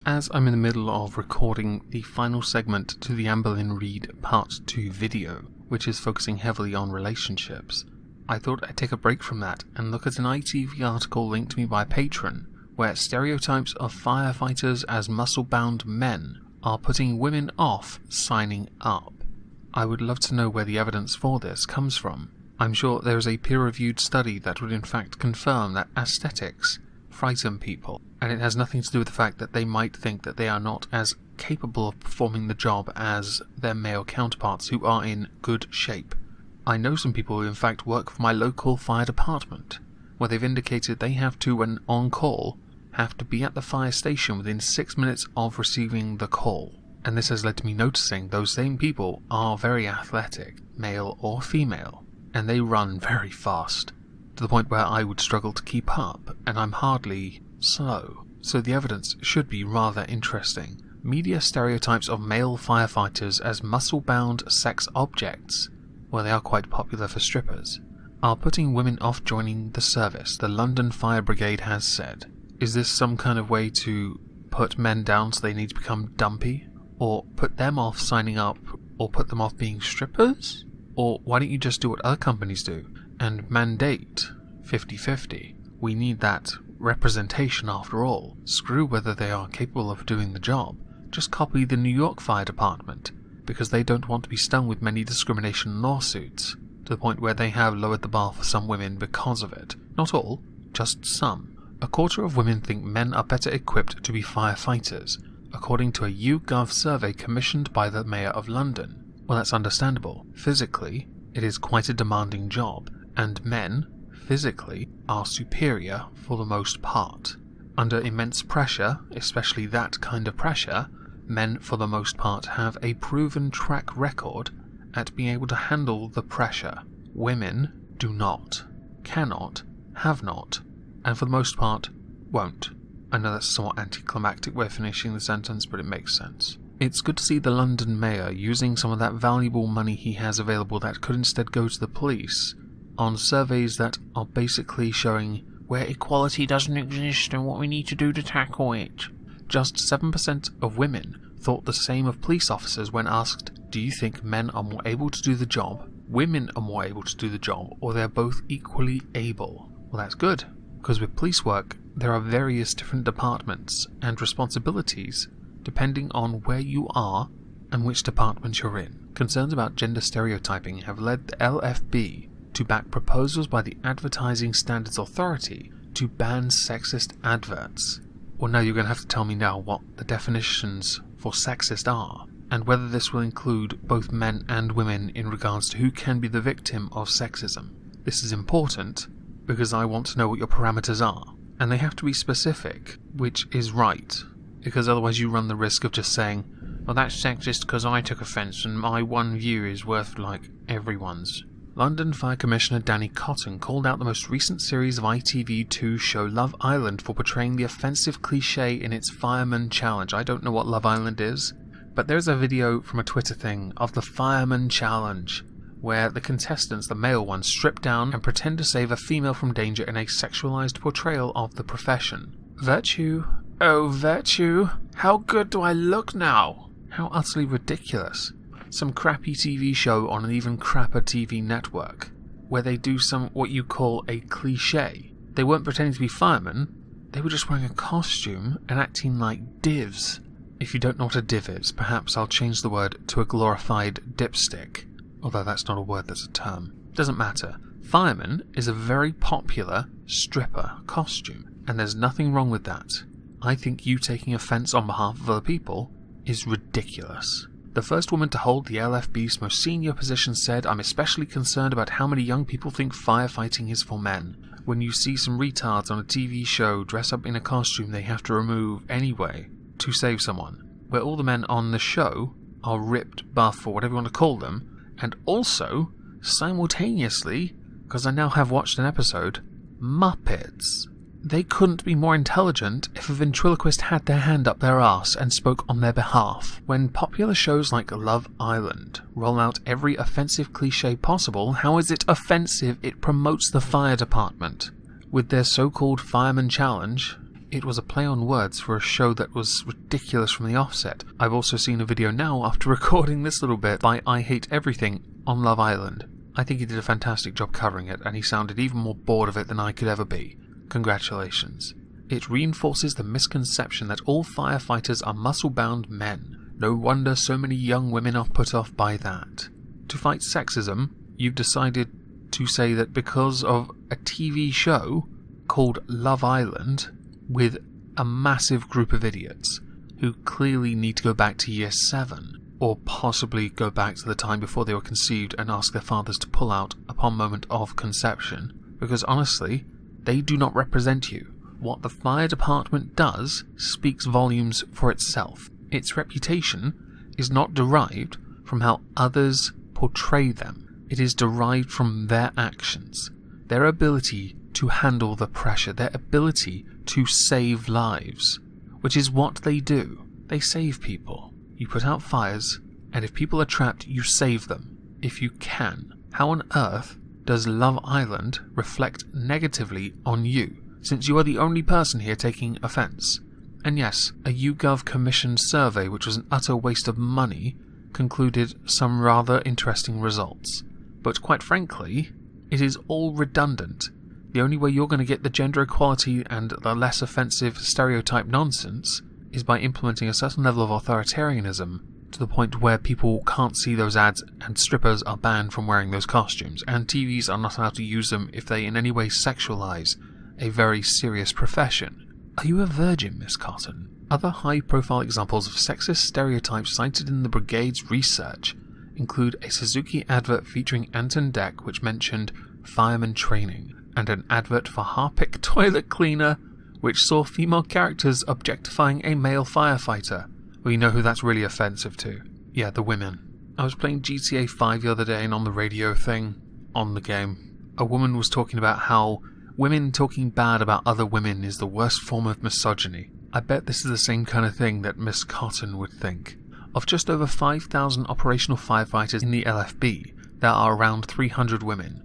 As I'm in the middle of recording the final segment to the Anne Boleyn Reid Part 2 video, which is focusing heavily on relationships, I thought I'd take a break from that and look at an ITV article linked to me by a patron, where stereotypes of firefighters as muscle-bound men are putting women off signing up. I would love to know where the evidence for this comes from. I'm sure there is a peer-reviewed study that would in fact confirm that aesthetics frighten people, and it has nothing to do with the fact that they might think that they are not as capable of performing the job as their male counterparts who are in good shape. I know some people who in fact work for my local fire department, where they've indicated they have to, when on call, have to be at the fire station within 6 minutes of receiving the call. And this has led to me noticing those same people are very athletic, male or female, and they run very fast, to the point where I would struggle to keep up, and I'm hardly slow. So the evidence should be rather interesting. Media stereotypes of male firefighters as muscle-bound sex objects, well, they are quite popular for strippers, are putting women off joining the service, the London Fire Brigade has said. Is this some kind of way to put men down so they need to become dumpy? Or put them off signing up? Or put them off being strippers? Or why don't you just do what other companies do and mandate 50-50? We need that representation after all. Screw whether they are capable of doing the job. Just copy the New York Fire Department, because they don't want to be stung with many discrimination lawsuits, to the point where they have lowered the bar for some women because of it. Not all, just some. A quarter of women think men are better equipped to be firefighters, according to a YouGov survey commissioned by the Mayor of London. Well, that's understandable. Physically, it is quite a demanding job, and men, physically, are superior for the most part. Under immense pressure, especially that kind of pressure, men for the most part have a proven track record at being able to handle the pressure. Women do not, cannot, have not, and for the most part, won't. I know that's a somewhat anticlimactic way of finishing the sentence, but it makes sense. It's good to see the London Mayor using some of that valuable money he has available that could instead go to the police on surveys that are basically showing where equality doesn't exist and what we need to do to tackle it. Just 7% of women thought the same of police officers when asked, do you think men are more able to do the job, women are more able to do the job, or they're both equally able? Well, that's good, because with police work, there are various different departments and responsibilities depending on where you are and which department you're in. Concerns about gender stereotyping have led the LFB to back proposals by the Advertising Standards Authority to ban sexist adverts. Well, now you're going to have to tell me now what the definitions for sexist are, and whether this will include both men and women in regards to who can be the victim of sexism. This is important because I want to know what your parameters are, and they have to be specific, which is right, because otherwise you run the risk of just saying, well, that's sexist because I took offence and my one view is worth like everyone's. London Fire Commissioner Danny Cotton called out the most recent series of ITV2 show Love Island for portraying the offensive cliché in its Firemen Challenge. I don't know what Love Island is, but there's a video from a Twitter thing of the Firemen Challenge, where the contestants, the male ones, strip down and pretend to save a female from danger in a sexualized portrayal of the profession. Virtue? Oh, virtue! How good do I look now? How utterly ridiculous. Some crappy TV show on an even crapper TV network, where they do some what you call a cliché. They weren't pretending to be firemen, they were just wearing a costume and acting like divs. If you don't know what a div is, perhaps I'll change the word to a glorified dipstick. Although that's not a word, that's a term. Doesn't matter. Fireman is a very popular stripper costume, and there's nothing wrong with that. I think you taking offence on behalf of other people is ridiculous. The first woman to hold the LFB's most senior position said, I'm especially concerned about how many young people think firefighting is for men. When you see some retards on a TV show dress up in a costume they have to remove anyway to save someone, where all the men on the show are ripped, buff, or whatever you want to call them, and also, simultaneously, because I now have watched an episode, Muppets. They couldn't be more intelligent if a ventriloquist had their hand up their arse and spoke on their behalf. When popular shows like Love Island roll out every offensive cliché possible, how is it offensive? It promotes the fire department. With their so-called Fireman Challenge, it was a play on words for a show that was ridiculous from the offset. I've also seen a video now after recording this little bit by I Hate Everything on Love Island. I think he did a fantastic job covering it, and he sounded even more bored of it than I could ever be. Congratulations. It reinforces the misconception that all firefighters are muscle-bound men. No wonder so many young women are put off by that. To fight sexism, you've decided to say that because of a TV show called Love Island, with a massive group of idiots who clearly need to go back to year 7, or possibly go back to the time before they were conceived and ask their fathers to pull out upon moment of conception, because honestly, they do not represent you. What the fire department does speaks volumes for itself. Its reputation is not derived from how others portray them. It is derived from their actions, their ability to handle the pressure, their ability to save lives, which is what they do. They save people. You put out fires, and if people are trapped, you save them, if you can. How on earth does Love Island reflect negatively on you, since you are the only person here taking offence? And yes, a YouGov commissioned survey, which was an utter waste of money, concluded some rather interesting results. But quite frankly, it is all redundant. The only way you're going to get the gender equality and the less offensive stereotype nonsense is by implementing a certain level of authoritarianism to the point where people can't see those ads and strippers are banned from wearing those costumes, and TVs are not allowed to use them if they in any way sexualize a very serious profession. Are you a virgin, Miss Cotton? Other high-profile examples of sexist stereotypes cited in the Brigade's research include a Suzuki advert featuring Anton Deck which mentioned fireman training, and an advert for Harpic toilet cleaner which saw female characters objectifying a male firefighter. Well, you know who that's really offensive to. Yeah, the women. I was playing GTA 5 the other day, and on the radio thing, on the game, a woman was talking about how women talking bad about other women is the worst form of misogyny. I bet this is the same kind of thing that Miss Cotton would think. Of just over 5,000 operational firefighters in the LFB, there are around 300 women.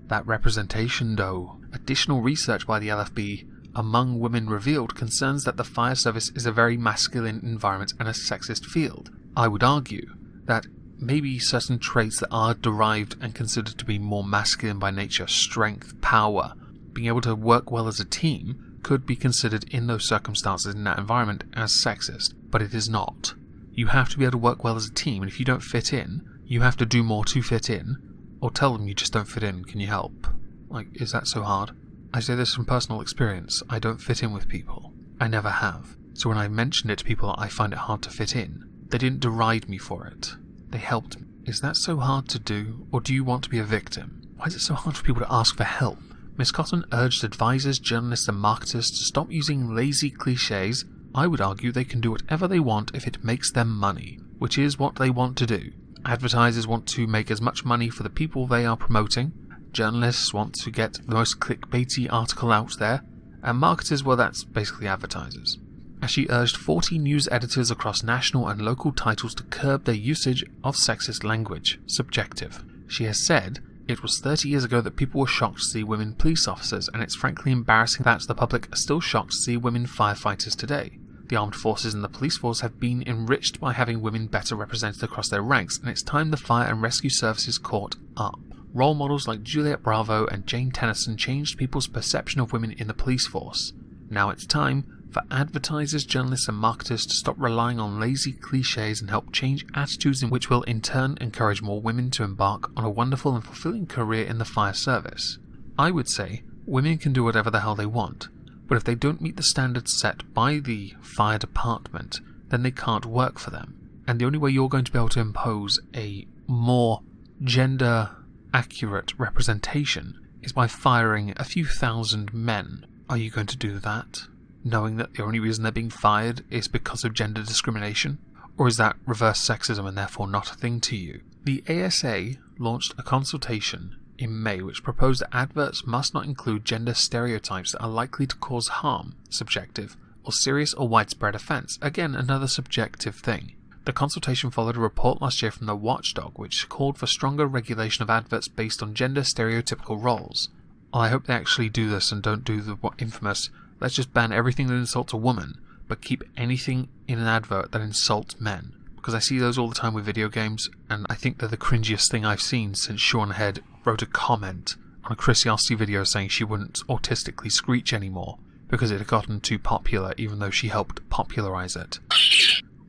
That representation, though. Additional research by the LFB among women revealed concerns that the fire service is a very masculine environment and a sexist field. I would argue that maybe certain traits that are derived and considered to be more masculine by nature, strength, power, being able to work well as a team, could be considered in those circumstances in that environment as sexist, but it is not. You have to be able to work well as a team, and if you don't fit in, you have to do more to fit in, or tell them you just don't fit in, can you help? Like, is that so hard? I say this from personal experience. I don't fit in with people. I never have. So when I mentioned it to people I find it hard to fit in, they didn't deride me for it. They helped me. Is that so hard to do, or do you want to be a victim? Why is it so hard for people to ask for help? Miss Cotton urged advisors, journalists and marketers to stop using lazy cliches. I would argue they can do whatever they want if it makes them money, which is what they want to do. Advertisers want to make as much money for the people they are promoting. Journalists want to get the most clickbaity article out there, and marketers, well, that's basically advertisers. As she urged 40 news editors across national and local titles to curb their usage of sexist language, subjective. She has said, it was 30 years ago that people were shocked to see women police officers, and it's frankly embarrassing that the public are still shocked to see women firefighters today. The armed forces and the police force have been enriched by having women better represented across their ranks, and it's time the fire and rescue services caught up. Role models like Juliet Bravo and Jane Tennyson changed people's perception of women in the police force. Now it's time for advertisers, journalists and marketers to stop relying on lazy cliches and help change attitudes, in which will in turn encourage more women to embark on a wonderful and fulfilling career in the fire service. I would say women can do whatever the hell they want, but if they don't meet the standards set by the fire department, then they can't work for them. And the only way you're going to be able to impose a more gender accurate representation is by firing a few thousand men. Are you going to do that, knowing that the only reason they're being fired is because of gender discrimination? Or is that reverse sexism and therefore not a thing to you? The ASA launched a consultation in May which proposed that adverts must not include gender stereotypes that are likely to cause harm, subjective, or serious or widespread offence, again another subjective thing. The consultation followed a report last year from the Watchdog which called for stronger regulation of adverts based on gender stereotypical roles. Well, I hope they actually do this and don't do the infamous Let's just ban everything that insults a woman, but keep anything in an advert that insults men. Because I see those all the time with video games, and I think they're the cringiest thing I've seen since Sean Head wrote a comment on a Chrisiosity video saying she wouldn't autistically screech anymore because it had gotten too popular even though she helped popularize it.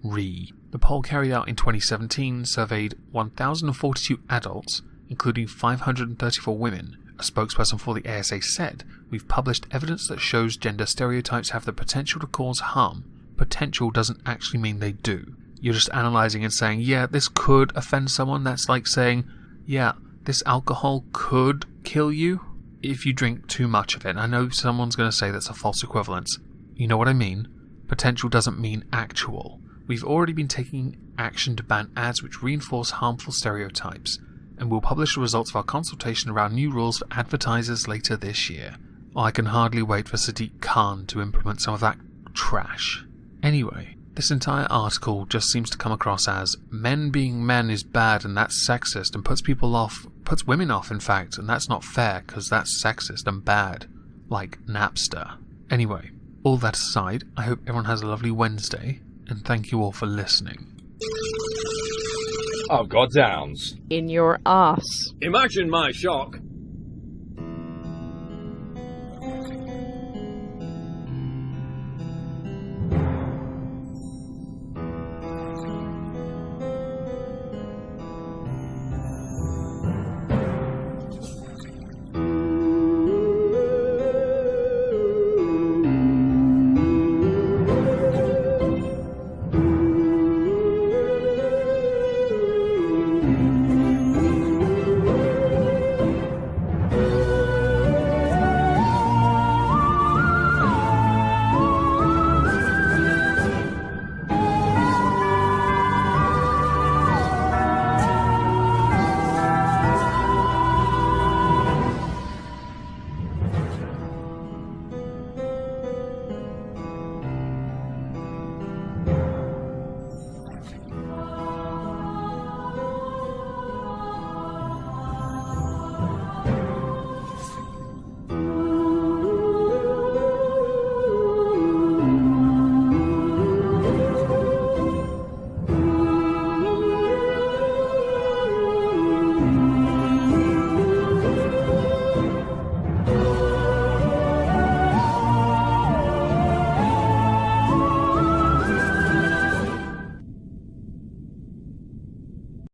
The poll carried out in 2017 surveyed 1,042 adults, including 534 women. A spokesperson for the ASA said, "We've published evidence that shows gender stereotypes have the potential to cause harm. Potential doesn't actually mean they do. You're just analysing and saying, yeah, this could offend someone. That's like saying, yeah, this alcohol could kill you if you drink too much of it." I know someone's going to say that's a false equivalence. You know what I mean? Potential doesn't mean actual. We've already been taking action to ban ads which reinforce harmful stereotypes, and we'll publish the results of our consultation around new rules for advertisers later this year. Oh, I can hardly wait for Sadiq Khan to implement some of that trash. Anyway, this entire article just seems to come across as men being men is bad and that's sexist and puts people off, puts women off in fact, and that's not fair because that's sexist and bad. Like Napster. Anyway, all that aside, I hope everyone has a lovely Wednesday, and thank you all for listening. Oh, goddowns. In your arse. Imagine my shock